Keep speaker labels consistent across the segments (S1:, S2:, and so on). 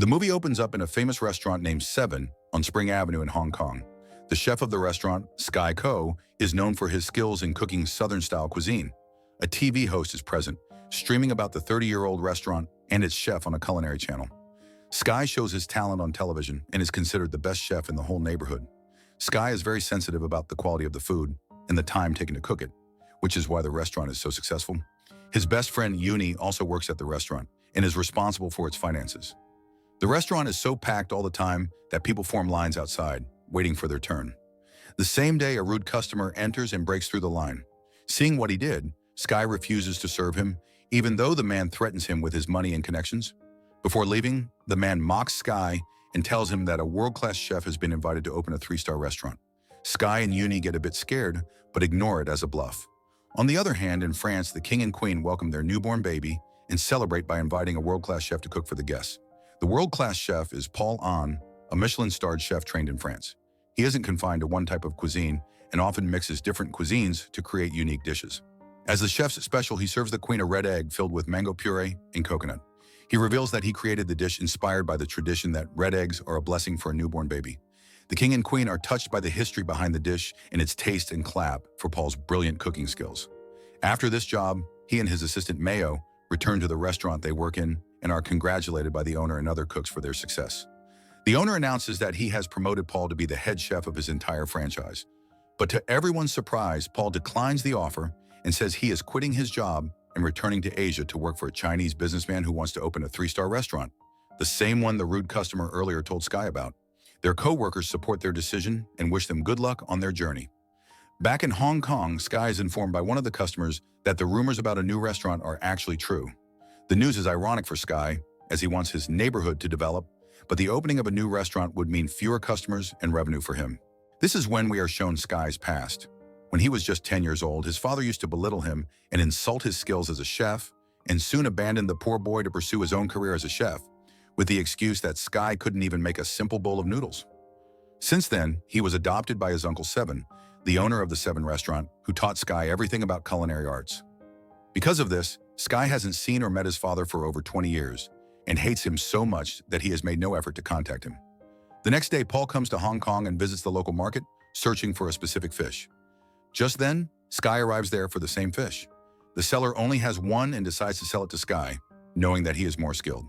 S1: The movie opens up in a famous restaurant named Seven on Spring Avenue in Hong Kong. The chef of the restaurant, Sky Ko, is known for his skills in cooking Southern-style cuisine. A TV host is present, streaming about the 30-year-old restaurant and its chef on a culinary channel. Sky shows his talent on television and is considered the best chef in the whole neighborhood. Sky is very sensitive about the quality of the food and the time taken to cook it, which is why the restaurant is so successful. His best friend Uni also works at the restaurant and is responsible for its finances. The restaurant is so packed all the time that people form lines outside, waiting for their turn. The same day, a rude customer enters and breaks through the line. Seeing what he did, Sky refuses to serve him, even though the man threatens him with his money and connections. Before leaving, the man mocks Sky and tells him that a world-class chef has been invited to open a 3-star restaurant. Sky and Uni get a bit scared, but ignore it as a bluff. On the other hand, in France, the king and queen welcome their newborn baby and celebrate by inviting a world-class chef to cook for the guests. The world-class chef is Paul Ahn, a Michelin-starred chef trained in France. He isn't confined to one type of cuisine and often mixes different cuisines to create unique dishes. As the chef's special, he serves the queen a red egg filled with mango puree and coconut. He reveals that he created the dish inspired by the tradition that red eggs are a blessing for a newborn baby. The king and queen are touched by the history behind the dish and its taste and clap for Paul's brilliant cooking skills. After this job, he and his assistant Mayo return to the restaurant they work in and are congratulated by the owner and other cooks for their success. The owner announces that he has promoted Paul to be the head chef of his entire franchise. But to everyone's surprise, Paul declines the offer and says he is quitting his job and returning to Asia to work for a Chinese businessman who wants to open a 3-star restaurant, the same one the rude customer earlier told Sky about. Their co-workers support their decision and wish them good luck on their journey. Back in Hong Kong, Sky is informed by one of the customers that the rumors about a new restaurant are actually true. The news is ironic for Sky, as he wants his neighborhood to develop, but the opening of a new restaurant would mean fewer customers and revenue for him. This is when we are shown Sky's past. When he was just 10 years old, his father used to belittle him and insult his skills as a chef, and soon abandoned the poor boy to pursue his own career as a chef, with the excuse that Sky couldn't even make a simple bowl of noodles. Since then, he was adopted by his Uncle Seven, the owner of the Seven restaurant, who taught Sky everything about culinary arts. Because of this, Sky hasn't seen or met his father for over 20 years, and hates him so much that he has made no effort to contact him. The next day, Paul comes to Hong Kong and visits the local market, searching for a specific fish. Just then, Sky arrives there for the same fish. The seller only has one and decides to sell it to Sky, knowing that he is more skilled.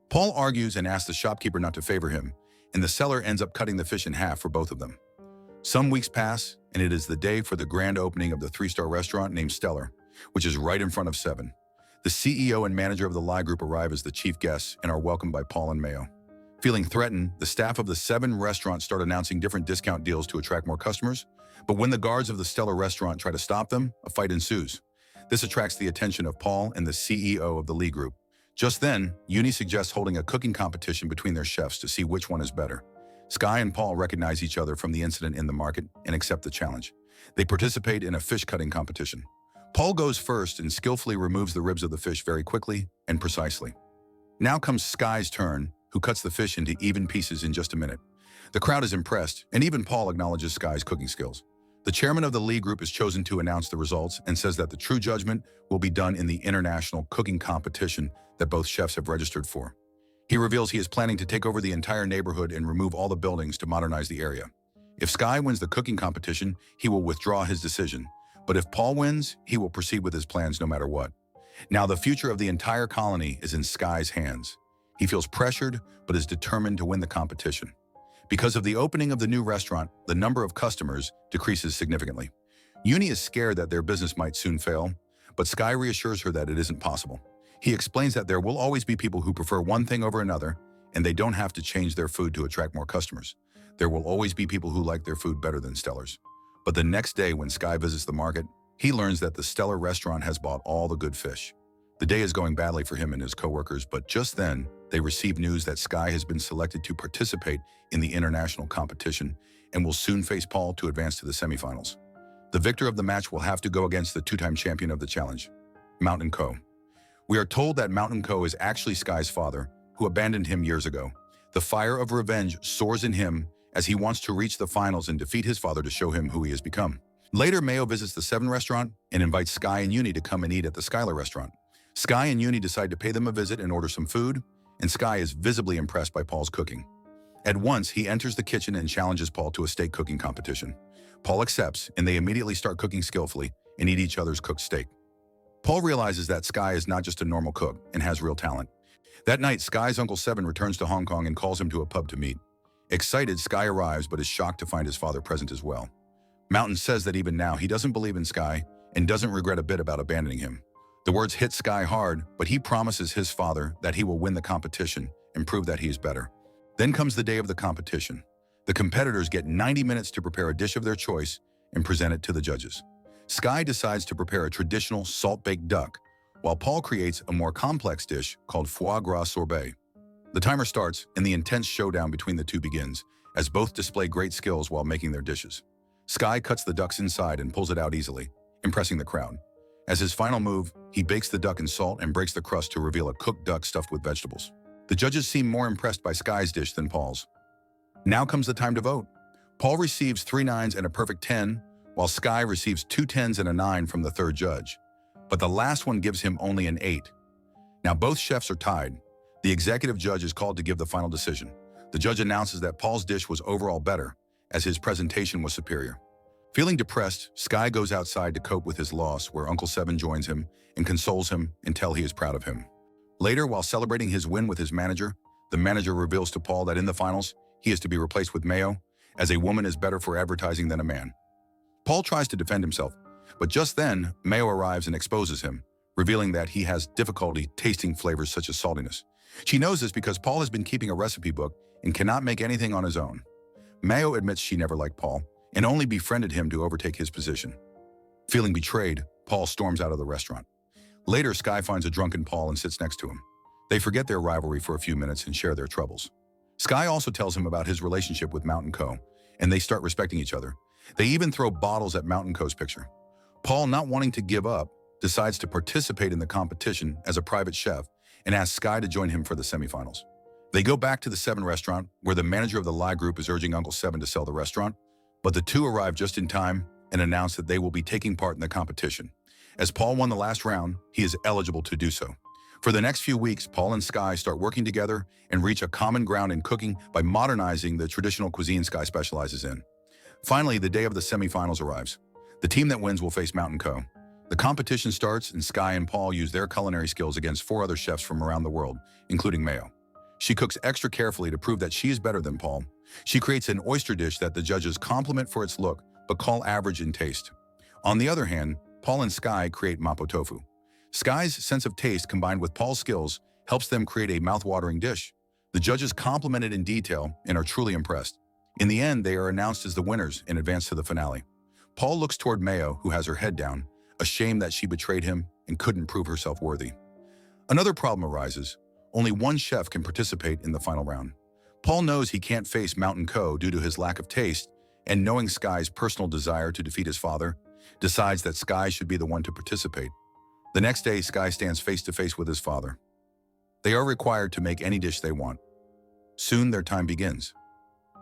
S1: Paul argues and asks the shopkeeper not to favor him, and the seller ends up cutting the fish in half for both of them. Some weeks pass, and it is the day for the grand opening of the 3-star restaurant named Stellar, which is right in front of Seven. The CEO and manager of the Lai Group arrive as the chief guests and are welcomed by Paul and Mayo. Feeling threatened, the staff of the Seven restaurant start announcing different discount deals to attract more customers, but when the guards of the Stellar restaurant try to stop them, a fight ensues. This attracts the attention of Paul and the CEO of the Lee Group. Just then, Uni suggests holding a cooking competition between their chefs to see which one is better. Sky and Paul recognize each other from the incident in the market and accept the challenge. They participate in a fish cutting competition. Paul goes first and skillfully removes the ribs of the fish very quickly and precisely. Now comes Sky's turn, who cuts the fish into even pieces in just a minute. The crowd is impressed, and even Paul acknowledges Sky's cooking skills. The chairman of the Lee Group is chosen to announce the results and says that the true judgment will be done in the international cooking competition that both chefs have registered for. He reveals he is planning to take over the entire neighborhood and remove all the buildings to modernize the area. If Sky wins the cooking competition, he will withdraw his decision. But if Paul wins, he will proceed with his plans no matter what. Now the future of the entire colony is in Sky's hands. He feels pressured, but is determined to win the competition. Because of the opening of the new restaurant, the number of customers decreases significantly. Uni is scared that their business might soon fail, but Sky reassures her that it isn't possible. He explains that there will always be people who prefer one thing over another, and they don't have to change their food to attract more customers. There will always be people who like their food better than Stellar's. But the next day when Sky visits the market, he learns that the Stellar restaurant has bought all the good fish. The day is going badly for him and his coworkers, but just then, they receive news that Sky has been selected to participate in the international competition and will soon face Paul to advance to the semifinals. The victor of the match will have to go against the 2-time champion of the challenge, Mountain Ko. We are told that Mountain Ko is actually Sky's father, who abandoned him years ago. The fire of revenge soars in him as he wants to reach the finals and defeat his father to show him who he has become. Later, Mayo visits the Seven restaurant and invites Sky and Uni to come and eat at the Skylar restaurant. Sky and Uni decide to pay them a visit and order some food, and Sky is visibly impressed by Paul's cooking. At once, he enters the kitchen and challenges Paul to a steak cooking competition. Paul accepts, and they immediately start cooking skillfully and eat each other's cooked steak. Paul realizes that Sky is not just a normal cook and has real talent. That night, Sky's Uncle Seven returns to Hong Kong and calls him to a pub to meet. Excited, Sky arrives but is shocked to find his father present as well. Mountain says that even now he doesn't believe in Sky and doesn't regret a bit about abandoning him. The words hit Sky hard, but he promises his father that he will win the competition and prove that he is better. Then comes the day of the competition. The competitors get 90 minutes to prepare a dish of their choice and present it to the judges. Sky decides to prepare a traditional salt-baked duck, while Paul creates a more complex dish called foie gras sorbet. The timer starts, and the intense showdown between the two begins, as both display great skills while making their dishes. Sky cuts the duck's inside and pulls it out easily, impressing the crowd. As his final move, he bakes the duck in salt and breaks the crust to reveal a cooked duck stuffed with vegetables. The judges seem more impressed by Sky's dish than Paul's. Now comes the time to vote. Paul receives 3 9s and a perfect 10, while Sky receives 2 10s and a 9 from the third judge. But the last one gives him only an 8. Now both chefs are tied. The executive judge is called to give the final decision. The judge announces that Paul's dish was overall better, as his presentation was superior. Feeling depressed, Sky goes outside to cope with his loss, where Uncle Seven joins him and consoles him until he is proud of him. Later, while celebrating his win with his manager, the manager reveals to Paul that in the finals, he is to be replaced with Mayo, as a woman is better for advertising than a man. Paul tries to defend himself, but just then, Mayo arrives and exposes him, revealing that he has difficulty tasting flavors such as saltiness. She knows this because Paul has been keeping a recipe book and cannot make anything on his own. Mayo admits she never liked Paul and only befriended him to overtake his position. Feeling betrayed, Paul storms out of the restaurant. Later, Sky finds a drunken Paul and sits next to him. They forget their rivalry for a few minutes and share their troubles. Sky also tells him about his relationship with Mountain Co., and they start respecting each other. They even throw bottles at Mountain Co.'s picture. Paul, not wanting to give up, decides to participate in the competition as a private chef and asks Sky to join him for the semifinals. They go back to the Seven restaurant, where the manager of the Lai Group is urging Uncle Seven to sell the restaurant, but the two arrive just in time and announce that they will be taking part in the competition. As Paul won the last round, he is eligible to do so. For the next few weeks, Paul and Sky start working together and reach a common ground in cooking by modernizing the traditional cuisine Sky specializes in. Finally, the day of the semifinals arrives. The team that wins will face Mountain Co. The competition starts, and Sky and Paul use their culinary skills against 4 other chefs from around the world, including Mayo. She cooks extra carefully to prove that she is better than Paul. She creates an oyster dish that the judges compliment for its look, but call average in taste. On the other hand, Paul and Sky create mapo tofu. Sky's sense of taste combined with Paul's skills helps them create a mouth-watering dish. The judges compliment it in detail and are truly impressed. In the end, they are announced as the winners and advance to the finale. Paul looks toward Mayo, who has her head down, ashamed that she betrayed him and couldn't prove herself worthy. Another problem arises. Only one chef can participate in the final round. Paul knows he can't face Mountain Co. due to his lack of taste, and knowing Sky's personal desire to defeat his father, decides that Sky should be the one to participate. The next day, Sky stands face-to-face with his father. They are required to make any dish they want. Soon, their time begins.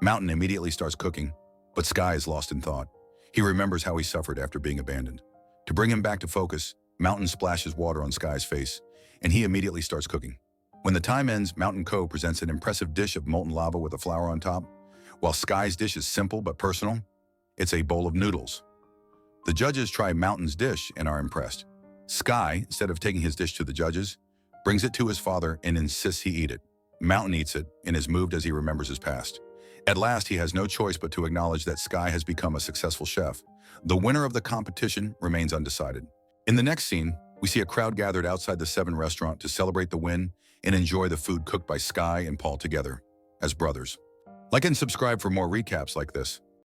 S1: Mountain immediately starts cooking, but Sky is lost in thought. He remembers how he suffered after being abandoned. To bring him back to focus, Mountain splashes water on Sky's face, and he immediately starts cooking. When the time ends, Mountain Co. presents an impressive dish of molten lava with a flower on top. While Sky's dish is simple but personal, it's a bowl of noodles. The judges try Mountain's dish and are impressed. Sky, instead of taking his dish to the judges, brings it to his father and insists he eat it. Mountain eats it and is moved as he remembers his past. At last, he has no choice but to acknowledge that Sky has become a successful chef. The winner of the competition remains undecided. In the next scene, we see a crowd gathered outside the Seven restaurant to celebrate the win and enjoy the food cooked by Sky and Paul together as brothers. Like and subscribe for more recaps like this.